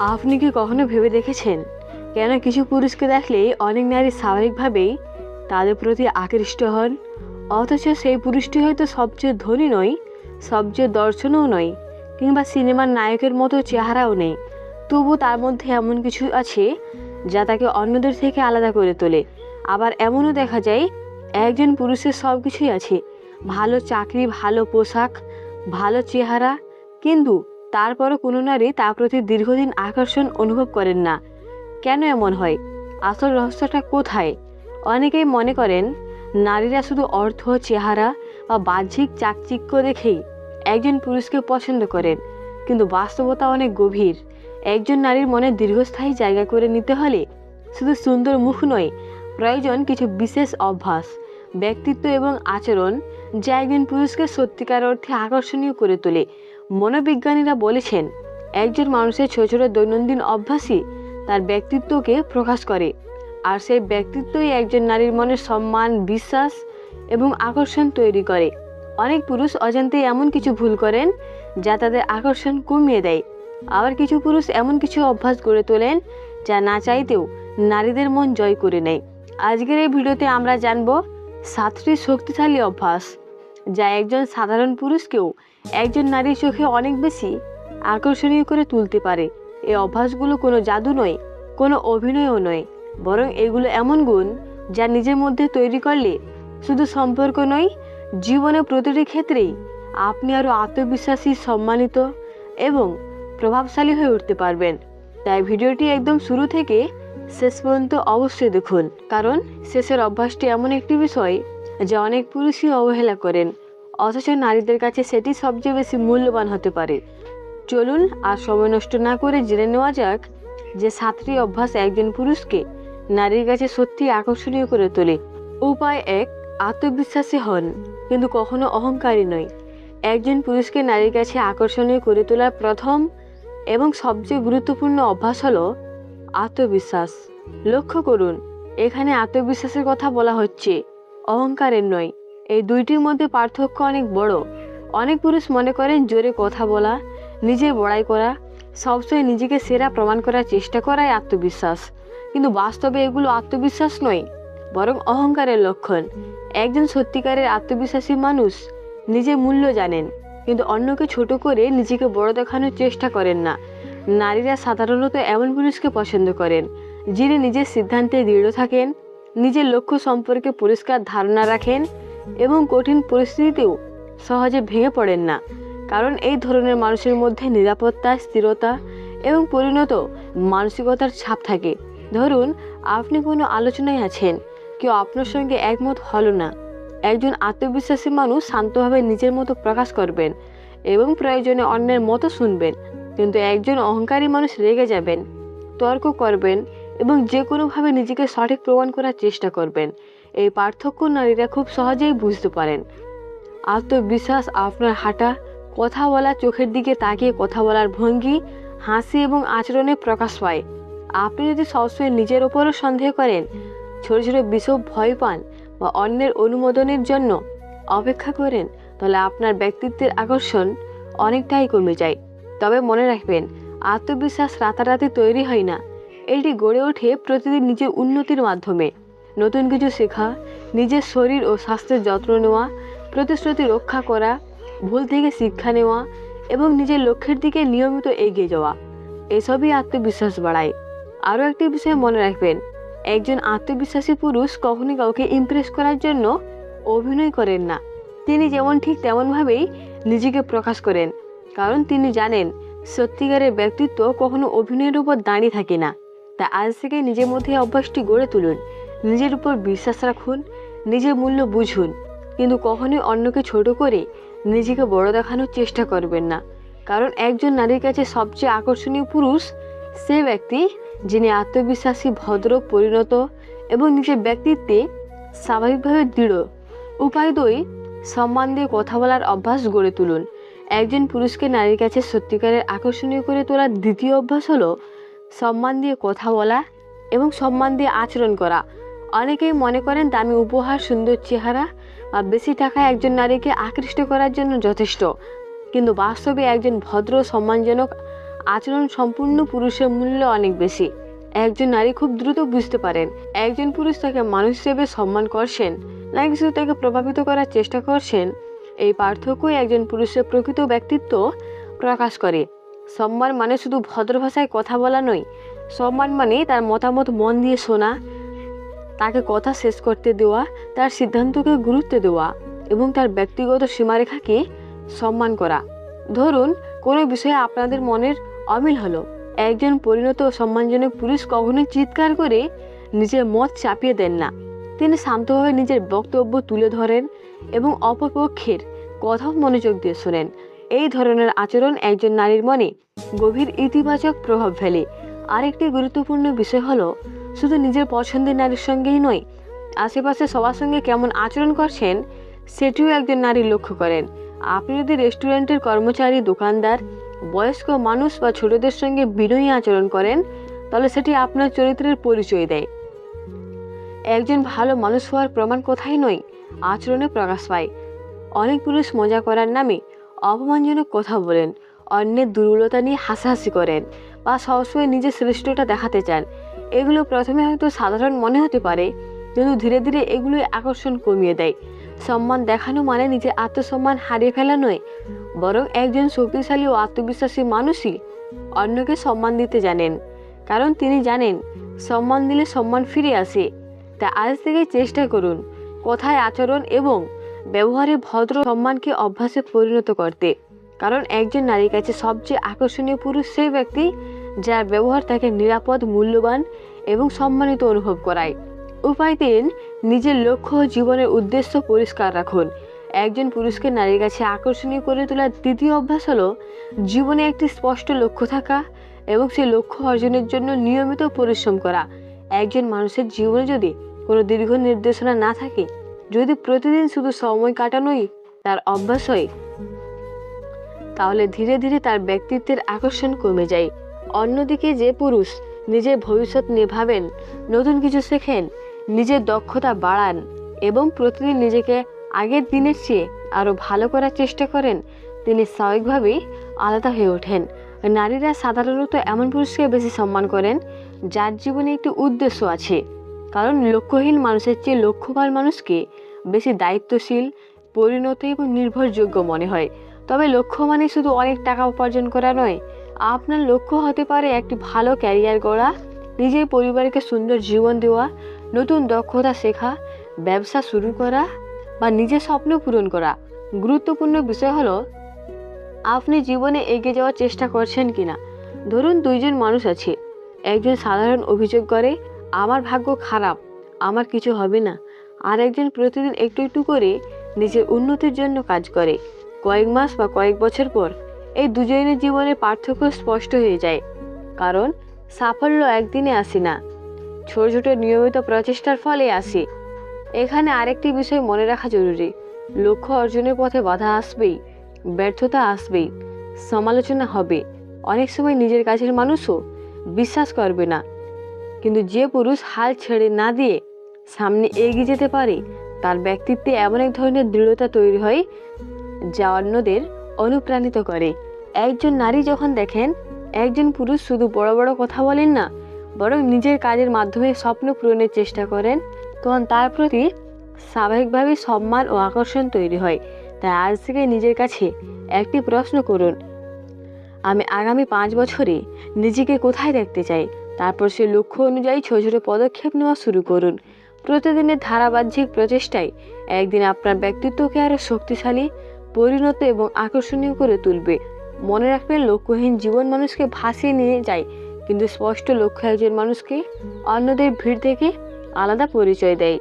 আপনি কি কখনো ভেবে দেখেছেন কেন কিছু পুরুষকে দেখলেই অনেক নারী স্বাভাবিকভাবেই তাদের প্রতি আকৃষ্ট হন, অথচ সেই পুরুষটি হয়তো সবচেয়ে ধনী নয়, সবচেয়ে দর্শনও নয়, কিংবা সিনেমার নায়কের মতো চেহারাও নেই, তবু তার মধ্যে এমন কিছু আছে যা তাকে অন্যদের থেকে আলাদা করে তোলে। আবার এমনও দেখা যায় একজন পুরুষের সব কিছুই আছে, ভালো চাকরি, ভালো পোশাক, ভালো চেহারা, কিন্তু তারপরও কোনো নারী তার প্রতি দীর্ঘদিন আকর্ষণ অনুভব করেন না। কেন এমন হয়? আসল রহস্যটা কোথায়? অনেকেই মনে করেন নারীরা শুধু অর্থ, চেহারা বা বাহ্যিক চাকচিক্য দেখেই একজন পুরুষকে পছন্দ করেন, কিন্তু বাস্তবতা অনেক গভীর। একজন নারীর মনে দীর্ঘস্থায়ী জায়গা করে নিতে হলে শুধু সুন্দর মুখ নয়, প্রয়োজন কিছু বিশেষ অভ্যাস, ব্যক্তিত্ব এবং আচরণ যা একজন পুরুষকে সত্যিকার অর্থে আকর্ষণীয় করে তোলে। মনোবিজ্ঞানীরা বলেছেন একজন মানুষের ছোট ছোট দৈনন্দিন অভ্যাসই তার ব্যক্তিত্বকে প্রকাশ করে, আর সেই ব্যক্তিত্বই একজন নারীর মনে সম্মান, বিশ্বাস এবং আকর্ষণ তৈরি করে। অনেক পুরুষ অজান্তেই এমন কিছু ভুল করেন যা তাদের আকর্ষণ কমিয়ে দেয়। আবার কিছু পুরুষ এমন কিছু অভ্যাস গড়ে তোলেন যা না চাইতেও নারীদের মন জয় করে নেয়। আজকের এই ভিডিওতে আমরা জানব 7টি শক্তিশালী অভ্যাস যা একজন সাধারণ পুরুষকেও একজন নারীর চোখে অনেক বেশি আকর্ষণীয় করে তুলতে পারে। এই অভ্যাসগুলো কোনো জাদু নয়, কোনো অভিনয়ও নয়, বরং এগুলো এমন গুণ যা নিজের মধ্যে তৈরি করলে শুধু সম্পর্ক নয়, জীবনের প্রতিটি ক্ষেত্রেই আপনি আরও আত্মবিশ্বাসী, সম্মানিত এবং প্রভাবশালী হয়ে উঠতে পারবেন। তাই ভিডিওটি একদম শুরু থেকে শেষ পর্যন্ত অবশ্যই দেখুন, কারণ শেষের অভ্যাসটি এমন একটি বিষয় যা অনেক পুরুষই অবহেলা করেন, অথচ নারীদের কাছে সেটি সবচেয়ে বেশি মূল্যবান হতে পারে। চলুন আর সময় নষ্ট না করে জেনে নেওয়া যাক যে 7টি অভ্যাস একজন পুরুষকে নারীর কাছে সত্যি আকর্ষণীয় করে তোলে। উপায় 1, আত্মবিশ্বাসী হন কিন্তু কখনো অহংকারী নয়। একজন পুরুষকে নারীর কাছে আকর্ষণীয় করে তোলার প্রথম এবং সবচেয়ে গুরুত্বপূর্ণ অভ্যাস হলো আত্মবিশ্বাস। লক্ষ্য করুন, এখানে আত্মবিশ্বাসের কথা বলা হচ্ছে, অহংকারের নয়। এই দুইটির মধ্যে পার্থক্য অনেক বড়। অনেক পুরুষ মনে করেন জোরে কথা বলা, নিজের বড়াই করা, সবসময় নিজেকে সেরা প্রমাণ করার চেষ্টা করাই আত্মবিশ্বাস, কিন্তু বাস্তবে এগুলো আত্মবিশ্বাস নয়, বরং অহংকারের লক্ষণ। একজন সত্যিকারের আত্মবিশ্বাসী মানুষ নিজের মূল্য জানেন, কিন্তু অন্যকে ছোট করে নিজেকে বড় দেখানোর চেষ্টা করেন না। নারীরা সাধারণত এমন পুরুষকে পছন্দ করেন যিনি নিজের সিদ্ধান্তে দৃঢ় থাকেন, নিজের লক্ষ্য সম্পর্কে পরিষ্কার ধারণা রাখেন এবং কঠিন পরিস্থিতিতেও সহজে ভেঙে পড়েন না। কারণ এই ধরনের মানুষের মধ্যে নিরাপত্তা, স্থিরতা এবং পরিণত মানসিকতার ছাপ থাকে। ধরুন, আপনি কোনো আলোচনায় আছেন, কেউ আপনার সঙ্গে একমত হলো না। একজন আত্মবিশ্বাসী মানুষ শান্তভাবে নিজের মতো প্রকাশ করবেন এবং প্রয়োজনে অন্যের মতো শুনবেন, কিন্তু একজন অহংকারী মানুষ রেগে যাবেন, তর্ক করবেন এবং যে কোনোভাবে নিজেকে সঠিক প্রমাণ করার চেষ্টা করবেন। এই পার্থক্য নারীরা খুব সহজেই বুঝতে পারেন। আত্মবিশ্বাস আপনার হাঁটা, কথা বলা, চোখের দিকে তাকিয়ে কথা বলার ভঙ্গি, হাসি এবং আচরণে প্রকাশ পায়। আপনি যদি সবসময় নিজের ওপরও সন্দেহ করেন, ছোট ছোট বিষয় ভয় পান বা অন্যের অনুমোদনের জন্য অপেক্ষা করেন, তাহলে আপনার ব্যক্তিত্বের আকর্ষণ অনেকটাই কমে যায়। তবে মনে রাখবেন, আত্মবিশ্বাস রাতারাতি তৈরি হয় না। এটি গড়ে ওঠে প্রতিদিন নিজের উন্নতির মাধ্যমে। নতুন কিছু শেখা, নিজের শরীর ও স্বাস্থ্যের যত্ন নেওয়া, প্রতিশ্রুতি রক্ষা করা, ভুল থেকে শিক্ষা নেওয়া এবং নিজের লক্ষ্যের দিকে নিয়মিত এগিয়ে যাওয়া, এসবই আত্মবিশ্বাস বাড়ায়। আরও একটি বিষয় মনে রাখবেন, একজন আত্মবিশ্বাসী পুরুষ কখনই কাউকে ইমপ্রেস করার জন্য অভিনয় করেন না। তিনি যেমন ঠিক তেমনভাবেই নিজেকে প্রকাশ করেন, কারণ তিনি জানেন সত্যিকারের ব্যক্তিত্ব কখনো অভিনয়ের উপর দাঁড়িয়ে থাকে না। তাই আজ থেকে নিজের মধ্যে অভ্যাসটি গড়ে তুলুন, নিজের উপর বিশ্বাস রাখুন, নিজের মূল্য বুঝুন, কিন্তু কখনোই অন্যকে ছোট করে নিজেকে বড় দেখানোর চেষ্টা করবেন না। কারণ একজন নারীর কাছে সবচেয়ে আকর্ষণীয় পুরুষ সে ব্যক্তি যিনি আত্মবিশ্বাসী, ভদ্র, পরিণত এবং নিজের ব্যক্তিত্বে স্বাভাবিকভাবে দৃঢ়। উপায় 2, সম্মান দিয়ে কথা বলার অভ্যাস গড়ে তুলুন। একজন পুরুষকে নারীর কাছে সত্যিকারের আকর্ষণীয় করে তোলার দ্বিতীয় অভ্যাস হলো সম্মান দিয়ে কথা বলা এবং সম্মান দিয়ে আচরণ করা। অনেকেই মনে করেন দামি উপহার, সুন্দর চেহারা বা বেশি টাকা একজন নারীকে আকৃষ্ট করার জন্য যথেষ্ট, কিন্তু বাস্তবে একজন ভদ্র, সম্মানজনক আচরণ সম্পূর্ণ পুরুষের মূল্য অনেক বেশি। একজন নারী খুব দ্রুত বুঝতে পারেন একজন পুরুষ তাকে মানুষ হিসেবে সম্মান করছেন নাকি শুধু তাকে প্রভাবিত করার চেষ্টা করছেন। এই পার্থক্যই একজন পুরুষের প্রকৃত ব্যক্তিত্ব প্রকাশ করে। সম্মান মানে শুধু ভদ্র ভাষায় কথা বলা নয়, সম্মান মানে তার মতামত মন দিয়ে শোনা, তাকে কথা শেষ করতে দেওয়া, তার সিদ্ধান্তকে গুরুত্ব দেওয়া এবং তার ব্যক্তিগত সীমারেখাকে সম্মান করা। ধরুন কোনো বিষয়ে আপনাদের মনের অমিল হলো, একজন পরিণত ও সম্মানজনক পুরুষ কখনোই চিৎকার করে নিজের মত চাপিয়ে দেন না। তিনি শান্তভাবে নিজের বক্তব্য তুলে ধরেন এবং অপরপক্ষের কথাও মনোযোগ দিয়ে শোনেন। এই ধরনের আচরণ একজন নারীর মনে গভীর ইতিবাচক প্রভাব ফেলে। আরেকটি গুরুত্বপূর্ণ বিষয় হলো শুধু নিজের পছন্দের নারীর সঙ্গেই নয়, আশেপাশে সবার সঙ্গে কেমন আচরণ করছেন সেটিও একজন নারী লক্ষ্য করেন। আপনি যদি রেস্টুরেন্টের কর্মচারী, দোকানদার, বয়স্ক মানুষ বা ছোটদের সঙ্গে বিনয়ী আচরণ করেন তাহলে সেটি আপনার চরিত্রের পরিচয় দেয়। একজন ভালো মানুষ হওয়ার প্রমাণ কোথায় নয়, আচরণে প্রকাশ পায়। অনেক পুরুষ মজা করার নামে অপমানজনক কথা বলেন, অন্যের দুর্বলতা নিয়ে হাসাহাসি করেন বা সবসময় নিজের শ্রেষ্ঠটা দেখাতে চান। এগুলো প্রথমে হয়তো সাধারণ মনে হতে পারে, কিন্তু ধীরে ধীরে এগুলোই আকর্ষণ কমিয়ে দেয়। সম্মান দেখানো মানে নিজের আত্মসম্মান হারিয়ে ফেলা নয়, বরং একজন শক্তিশালী ও আত্মবিশ্বাসী মানুষই অন্যকে সম্মান দিতে জানেন, কারণ তিনি জানেন সম্মান দিলে সম্মান ফিরে আসে। তাই আজ থেকে চেষ্টা করুন কথায়, আচরণ এবং ব্যবহারে ভদ্র সম্মানকে অভ্যাসে পরিণত করতে। কারণ একজন নারীর কাছে সবচেয়ে আকর্ষণীয় পুরুষ সেই ব্যক্তি যার ব্যবহার তাকে নিরাপদ, মূল্যবান এবং সম্মানিত অনুভব করায়। উপায় 3, নিজের লক্ষ্য ও জীবনের উদ্দেশ্য পরিষ্কার রাখুন। একজন পুরুষকে নারীর কাছে আকর্ষণীয় করে তোলার দ্বিতীয় অভ্যাস হলো জীবনে একটি স্পষ্ট লক্ষ্য থাকা এবং সেই লক্ষ্য অর্জনের জন্য নিয়মিত পরিশ্রম করা। একজন মানুষের জীবনে যদি কোনো দীর্ঘ নির্দেশনা না থাকে, যদি প্রতিদিন শুধু সময় কাটানোই তার অভ্যাস হয়, তাহলে ধীরে ধীরে তার ব্যক্তিত্বের আকর্ষণ কমে যায়। অন্যদিকে যে পুরুষ নিজের ভবিষ্যৎ নিয়ে ভাবেন, নতুন কিছু শেখেন, নিজের দক্ষতা বাড়ান এবং প্রতিদিন নিজেকে আগের দিনের চেয়ে আরও ভালো করার চেষ্টা করেন, তিনি স্বাভাবিকভাবেই আলাদা হয়ে ওঠেন। নারীরা সাধারণত এমন পুরুষকে বেশি সম্মান করেন যার জীবনে একটি উদ্দেশ্য আছে, কারণ লক্ষ্যহীন মানুষের চেয়ে লক্ষ্যবান মানুষকে বেশি দায়িত্বশীল, পরিণত এবং নির্ভরযোগ্য মনে হয়। তবে লক্ষ্য মানে শুধু অনেক টাকা উপার্জন করা নয়। আপনার লক্ষ্য হতে পারে একটি ভালো ক্যারিয়ার গড়া, নিজের পরিবারকে সুন্দর জীবন দেওয়া, নতুন দক্ষতা শেখা, ব্যবসা শুরু করা বা নিজের স্বপ্ন পূরণ করা। গুরুত্বপূর্ণ বিষয় হলো আপনি জীবনে এগিয়ে যাওয়ার চেষ্টা করছেন কিনা। ধরুন দুইজন মানুষ আছে, একজন সাধারণ অভিযোগ করে আমার ভাগ্য খারাপ, আমার কিছু হবে না, আর একজন প্রতিদিন একটু একটু করে নিজের উন্নতির জন্য কাজ করে। কয়েক মাস বা কয়েক বছর পর এই দুজনের জীবনের পার্থক্য স্পষ্ট হয়ে যায়, কারণ সাফল্য একদিনে আসে না, ছোট ছোট নিয়মিত প্রচেষ্টার ফলে আসে। এখানে আরেকটি বিষয় মনে রাখা জরুরি, লক্ষ্য অর্জনের পথে বাধা আসবেই, ব্যর্থতা আসবেই, সমালোচনা হবে, অনেক সময় নিজের কাছের মানুষও বিশ্বাস করবে না। কিন্তু যে পুরুষ হাল ছেড়ে না দিয়ে সামনে এগিয়ে যেতে পারে, তার ব্যক্তিত্বে এমন এক ধরনের দৃঢ়তা তৈরি হয় যা অন্যদের অনুপ্রাণিত করে। একজন নারী যখন দেখেন একজন পুরুষ শুধু বড় বড় কথা বলেন না, বরং নিজের কাজের মাধ্যমে স্বপ্ন পূরণের চেষ্টা করেন, তখন তার প্রতি স্বাভাবিকভাবেই সম্মান ও আকর্ষণ তৈরি হয়। তাই আজ থেকে নিজের কাছে একটি প্রশ্ন করুন, আমি আগামী 5 বছরে নিজেকে কোথায় দেখতে চাই। তারপর সে লক্ষ্য অনুযায়ী ছোট ছোট পদক্ষেপ নেওয়া শুরু করুন। প্রতিদিনের ধারাবাহিক প্রচেষ্টায় একদিন আপনার ব্যক্তিত্বকে আরও শক্তিশালী, পরিণত এবং আকর্ষণীয় করে তুলবে। মনে রাখবেন, লক্ষ্যহীন জীবন মানুষকে ভাসিয়ে নিয়ে যায়, কিন্তু স্পষ্ট লক্ষ্য একজন মানুষকে অন্যদের ভিড় থেকে আলাদা পরিচয় দেয়।